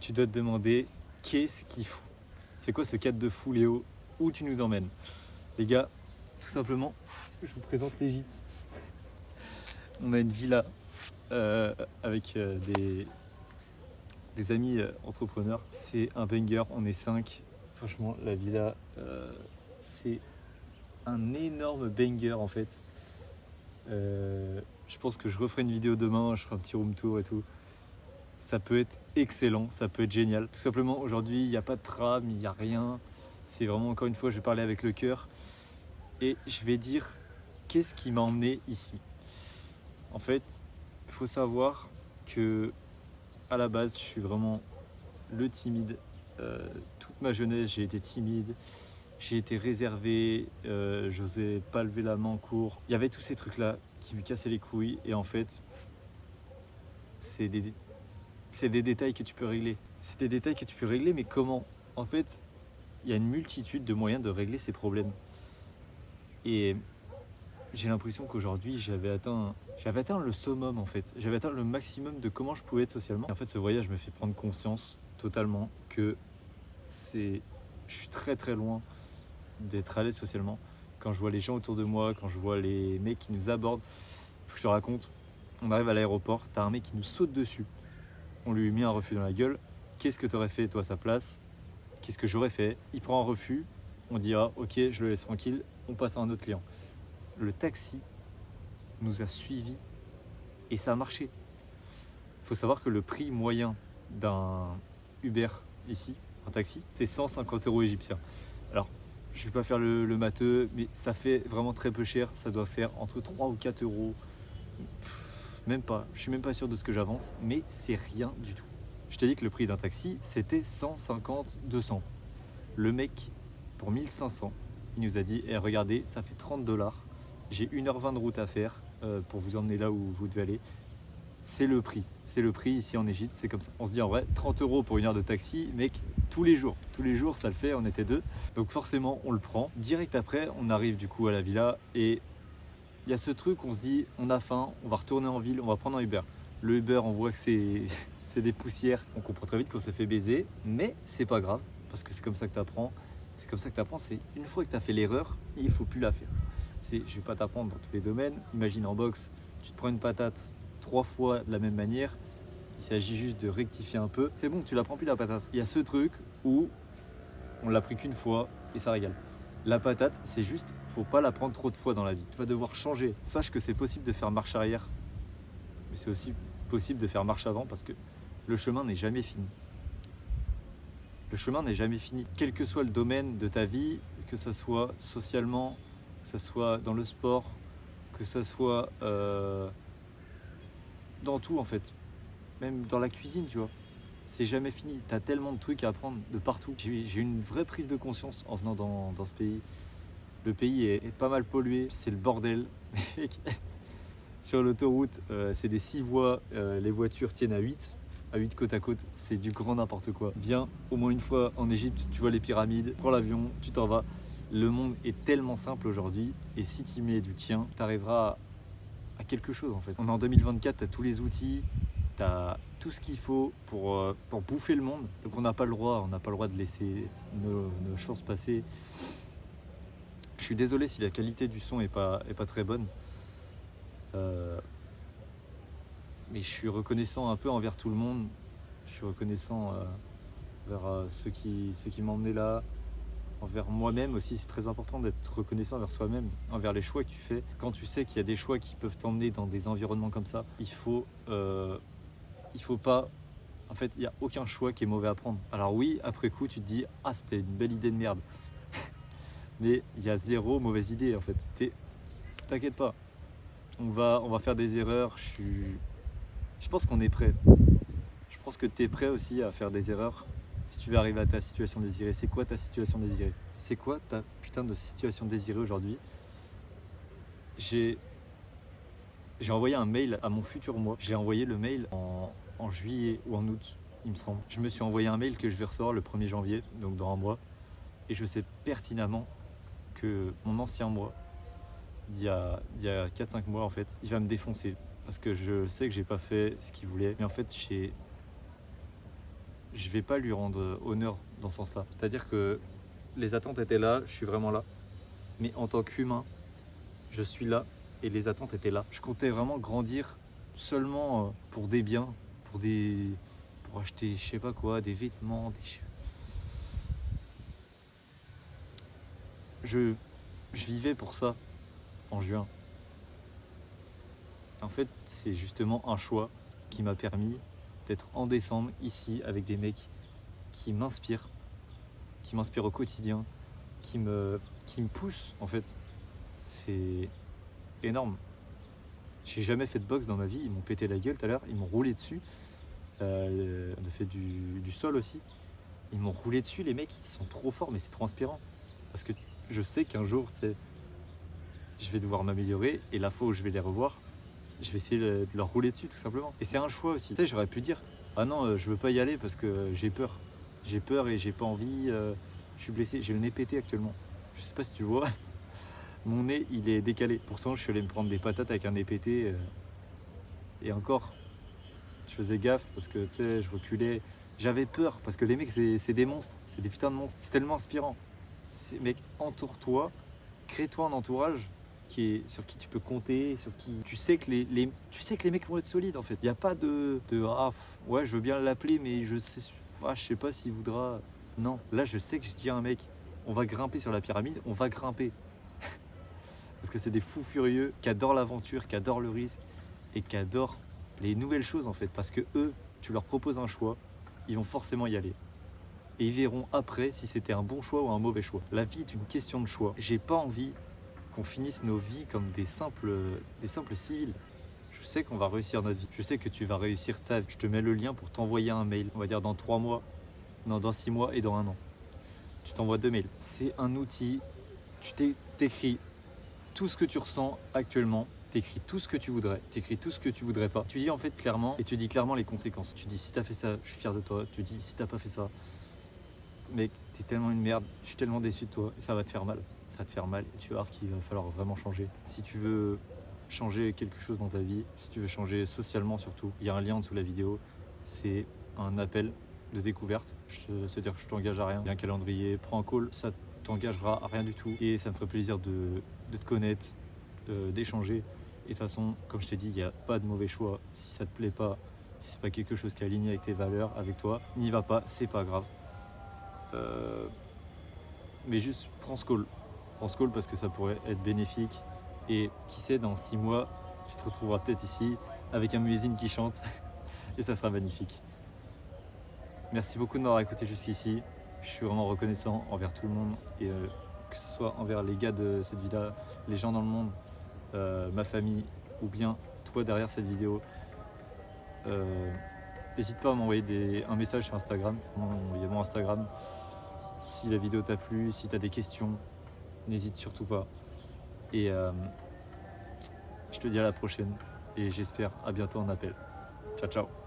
tu dois te demander qu'est-ce qu'il faut. C'est quoi ce cadre de fou, Léo? Où tu nous emmènes? Les gars, tout simplement, je vous présente l'Égypte. On a une villa avec des amis entrepreneurs. C'est un banger, on est 5. Franchement, la villa, c'est un énorme banger en fait. Je pense que je referai une vidéo demain, je ferai un petit room tour et tout. Ça peut être excellent, ça peut être génial. Tout simplement, aujourd'hui, il n'y a pas de tram, il n'y a rien. C'est vraiment, encore une fois, je vais parler avec le cœur. Et je vais dire, qu'est-ce qui m'a emmené ici? En fait, il faut savoir que à la base, je suis vraiment le timide. Toute ma jeunesse, j'ai été timide. J'ai été réservé, j'osais pas lever la main en cours. Il y avait tous ces trucs-là qui me cassaient les couilles. Et en fait, c'est des détails que tu peux régler. C'est des détails que tu peux régler, mais comment? En fait, il y a une multitude de moyens de régler ces problèmes. Et j'ai l'impression qu'aujourd'hui, j'avais atteint le summum en fait. J'avais atteint le maximum de comment je pouvais être socialement. Et en fait, ce voyage me fait prendre conscience totalement que je suis très très loin d'être à l'aise socialement. Quand je vois les gens autour de moi, quand je vois les mecs qui nous abordent, faut que je te raconte, on arrive à l'aéroport, t'as un mec qui nous saute dessus. On lui met un refus dans la gueule. Qu'est-ce que tu aurais fait toi à sa place? Qu'est-ce que j'aurais fait? Il prend un refus, on dit ah ok, je le laisse tranquille, on passe à un autre client. Le taxi nous a suivis et ça a marché. Il faut savoir que le prix moyen d'un Uber ici, un taxi, c'est 150 € égyptiens. Alors, je ne vais pas faire le matheux, mais ça fait vraiment très peu cher. Ça doit faire entre 3 ou 4 euros. Même pas, je suis même pas sûr de ce que j'avance, mais c'est rien du tout. Je t'ai dit que le prix d'un taxi, c'était 150, 200. Le mec, pour 1500, il nous a dit eh, regardez, ça fait 30 $. J'ai 1h20 de route à faire pour vous emmener là où vous devez aller. C'est le prix ici en Égypte, c'est comme ça. On se dit en vrai, 30 € pour 1 heure de taxi, mec, tous les jours ça le fait, on était 2. Donc forcément, on le prend. Direct après, on arrive du coup à la villa et il y a ce truc, on se dit, on a faim, on va retourner en ville, on va prendre un Uber. Le Uber, on voit que c'est des poussières. On comprend très vite qu'on s'est fait baiser, mais c'est pas grave, parce que c'est comme ça que tu apprends. C'est comme ça que tu apprends, c'est une fois que tu as fait l'erreur, il ne faut plus la faire. Je ne vais pas t'apprendre dans tous les domaines. Imagine en boxe, tu te prends une patate 3 fois de la même manière, il s'agit juste de rectifier un peu. C'est bon, tu la prends plus la patate. Il y a ce truc où on l'a pris qu'une fois et ça régale. La patate, c'est juste, faut pas la prendre trop de fois dans la vie. Tu vas devoir changer. Sache que c'est possible de faire marche arrière, mais c'est aussi possible de faire marche avant parce que le chemin n'est jamais fini. Le chemin n'est jamais fini. Quel que soit le domaine de ta vie, que ça soit socialement, que ça soit dans le sport, que ça soit dans tout en fait. Même dans la cuisine, tu vois. C'est jamais fini. Tu as tellement de trucs à apprendre de partout. J'ai eu une vraie prise de conscience en venant dans ce pays. Le pays est pas mal pollué, c'est le bordel. Sur l'autoroute, c'est des 6 voies, les voitures tiennent à 8 côte à côte, c'est du grand n'importe quoi. Viens au moins une fois en Égypte, tu vois les pyramides, prends l'avion, tu t'en vas. Le monde est tellement simple aujourd'hui et si tu y mets du tien, tu arriveras à quelque chose en fait. On est en 2024, tu as tous les outils, tu as tout ce qu'il faut pour bouffer le monde. Donc on n'a pas le droit de laisser nos chances passer. Je suis désolé si la qualité du son est pas très bonne. Mais je suis reconnaissant un peu envers tout le monde. Je suis reconnaissant envers ceux qui m'ont emmené là, envers moi-même aussi. C'est très important d'être reconnaissant envers soi-même, envers les choix que tu fais. Quand tu sais qu'il y a des choix qui peuvent t'emmener dans des environnements comme ça, il faut pas. En fait, il n'y a aucun choix qui est mauvais à prendre. Alors oui, après coup, tu te dis ah c'était une belle idée de merde, mais il y a zéro mauvaise idée en fait. T'inquiète pas, on va faire des erreurs. Je pense qu'on est prêt. Je pense que tu es prêt aussi à faire des erreurs si tu veux arriver à ta situation désirée. C'est quoi ta situation désirée? C'est quoi ta putain de situation désirée aujourd'hui? J'ai envoyé un mail à mon futur moi. J'ai envoyé le mail en juillet ou en août, il me semble. Je me suis envoyé un mail que je vais recevoir le 1er janvier, donc dans un mois. Et je sais pertinemment que mon ancien moi, d'il y a 4-5 mois en fait, il va me défoncer. Parce que je sais que j'ai pas fait ce qu'il voulait. Mais en fait, je vais pas lui rendre honneur dans ce sens-là. C'est-à-dire que les attentes étaient là, je suis vraiment là. Mais en tant qu'humain, je suis là et les attentes étaient là. Je comptais vraiment grandir seulement pour des biens, pour acheter je sais pas quoi, des vêtements, je vivais pour ça en juin. En fait, c'est justement un choix qui m'a permis d'être en décembre ici avec des mecs qui m'inspirent au quotidien, qui me poussent en fait. C'est énorme. J'ai jamais fait de boxe dans ma vie, ils m'ont pété la gueule tout à l'heure, ils m'ont roulé dessus. On a fait du sol aussi. Ils m'ont roulé dessus, les mecs, ils sont trop forts, mais c'est trop inspirant. Parce que je sais qu'un jour, tu sais, je vais devoir m'améliorer et la fois où je vais les revoir, je vais essayer de leur rouler dessus tout simplement. Et c'est un choix aussi. Tu sais, j'aurais pu dire, ah non, je veux pas y aller parce que j'ai peur. J'ai peur et j'ai pas envie, je suis blessé, j'ai le nez pété actuellement. Je sais pas si tu vois, mon nez il est décalé. Pourtant, je suis allé me prendre des patates avec un nez pété et encore, je faisais gaffe parce que tu sais, je reculais. J'avais peur parce que les mecs, c'est des monstres, c'est des putains de monstres. C'est tellement inspirant. Mec, entoure-toi, crée-toi un entourage sur qui tu peux compter, sur qui tu sais que tu sais que les mecs vont être solides en fait. Il n'y a pas ouais, je veux bien l'appeler, mais je sais pas s'il voudra. Non, là je sais que je dis à un mec, on va grimper sur la pyramide, on va grimper. Parce que c'est des fous furieux qui adorent l'aventure, qui adorent le risque et qui adorent les nouvelles choses en fait. Parce que eux, tu leur proposes un choix, ils vont forcément y aller. Et ils verront après si c'était un bon choix ou un mauvais choix. La vie est une question de choix. J'ai pas envie qu'on finisse nos vies comme des simples civils. Je sais qu'on va réussir notre vie. Je sais que tu vas réussir ta vie. Je te mets le lien pour t'envoyer un mail. On va dire dans 3 mois, non, dans 6 mois et dans 1 an. Tu t'envoies 2 mails. C'est un outil. Tu t'écris tout ce que tu ressens actuellement. T'écris tout ce que tu voudrais. T'écris tout ce que tu voudrais pas. Tu dis en fait clairement et tu dis clairement les conséquences. Tu dis si t'as fait ça, je suis fier de toi. Tu dis si t'as pas fait ça, mec, t'es tellement une merde, je suis tellement déçu de toi et ça va te faire mal. Ça va te faire mal et tu vas voir qu'il va falloir vraiment changer. Si tu veux changer quelque chose dans ta vie, si tu veux changer socialement surtout, il y a un lien en dessous de la vidéo, c'est un appel de découverte. C'est-à-dire que je t'engage à rien. Il y a un calendrier, prends un call, ça t'engagera à rien du tout et ça me ferait plaisir de te connaître, d'échanger. Et de toute façon, comme je t'ai dit, il n'y a pas de mauvais choix. Si ça te plaît pas, si c'est pas quelque chose qui est aligné avec tes valeurs, avec toi, n'y va pas, c'est pas grave. Mais juste prends ce call. Prends ce call parce que ça pourrait être bénéfique. Et qui sait, dans 6 mois, tu te retrouveras peut-être ici avec un muezzin qui chante et ça sera magnifique. Merci beaucoup de m'avoir écouté jusqu'ici. Je suis vraiment reconnaissant envers tout le monde et que ce soit envers les gars de cette vidéo, les gens dans le monde, ma famille ou bien toi derrière cette vidéo. N'hésite pas à m'envoyer un message sur Instagram. Il y a mon Instagram. Si la vidéo t'a plu, si tu as des questions, n'hésite surtout pas. Et je te dis à la prochaine et j'espère à bientôt en appel. Ciao ciao.